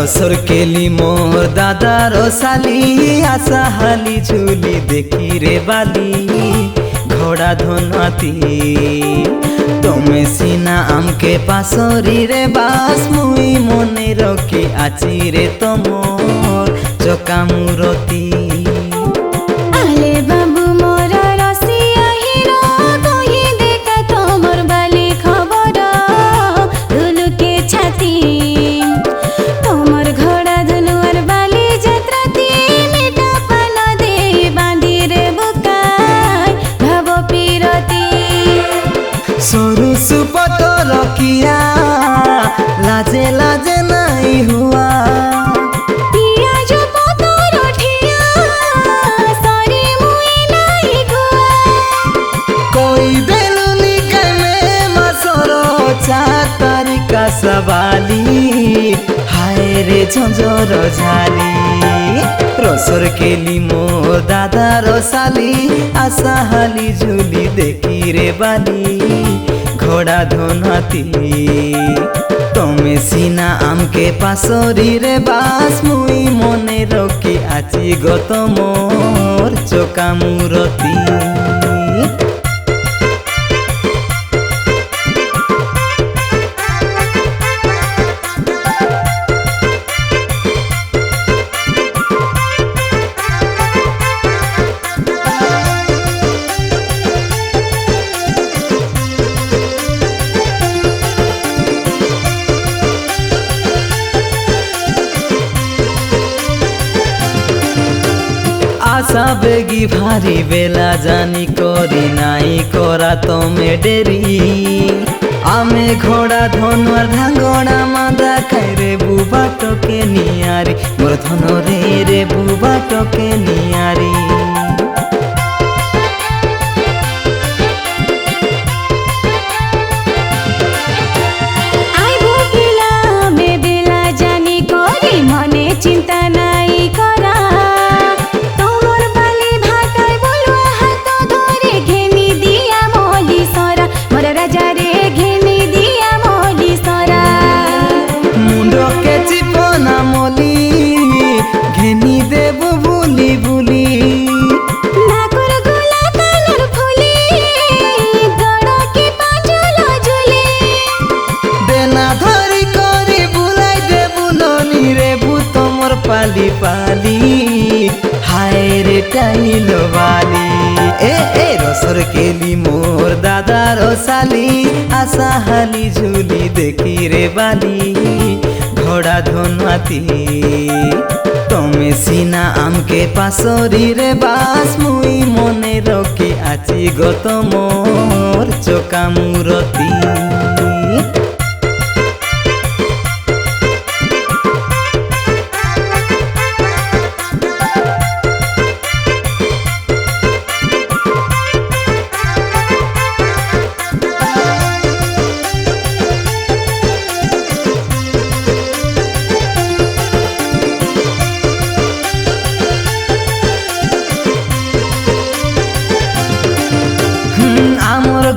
रसर केली मोर दादार साली आशा हाली झुली देखी रे बाली घोड़ा धनवाती तमे सीना आमके पासरी रे बास मुई मने रखी आची रे तमोर चका मुरती सरू सुपत रखिया लाजे लाजे नहीं हुआ पियाज पतर ठिया सरी मुई नहीं गुआ कोई बेलुनी कने मसरो चातर का सवाली हाय रे झंझर झाली रसर केली मोर दादार साली आशा हाली झुली देखी रे बाली घोड़ा धनवाती तमे सीना आमके पासरी रे बास मुई मने रखी आची गत मोर चका मुरती आशा बेगी भारी बेला जानी करी नाई करा तमे डेरी आमे घोड़ा धनवार ढांगड़ा मादा खाई रे बुबा टके नियारी मोर धन रे बुबा टके नियारी चिंता नहीं करा तोमर बाली भाटाय बोलुआ हाथ धरे घेनी दिया मोली सरा मोर राजा रे घेनी दिया मोली सरा मुंडो के चिपना मोली घेनी देबु बुली बुली नाकुर गोला कालर फुली गड़ के पांचल झुली देना धरी करी बुलाई देबु ननी रे पाली पाली हाय रे टाइलो वाली ए रसर केली मोर दादार साली आशा हाली झुली देखी रे बाली घोड़ा धनवाती तमे सीना आमके पासरी रे बास मुई मने रखी आची गत मोर चका मुरती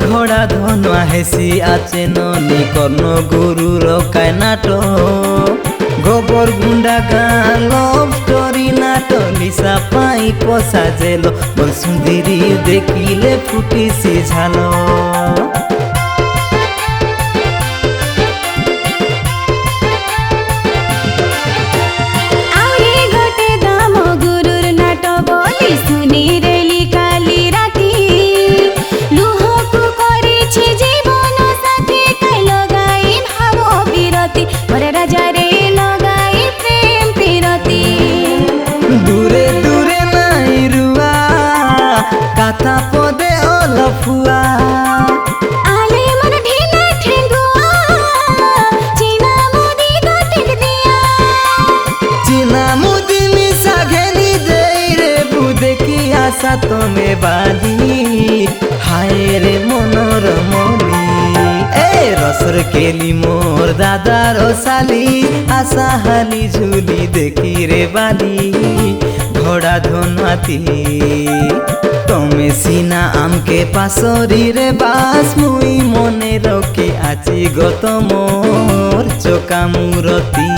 घोड़ा धनवा हेसी आचे ननी कर्ण गुरु रकाय नाट गोबर गुंडा गाँ लव स्टोरी नाट लिसा पाई पसा जेलो बोल सुंदरी देखिले फुटी सी झालो दूरे दूरे नहीं रुआ काथा पदे अलफुआ आले मन ढेला ठेंगुआ चीना मुदी गटिक दिया चीना मुदी मिसा घेनी दे रे बुदे की आशा तमे बाली हाय रे मनोर मोली रसर केली मोर दादार साली आशा हाली झुली देखी रे बाली घोड़ा धनवाती तमे सीना आमके पासरी रे बास मुई मने रखी आची गत मोर चका मुरती।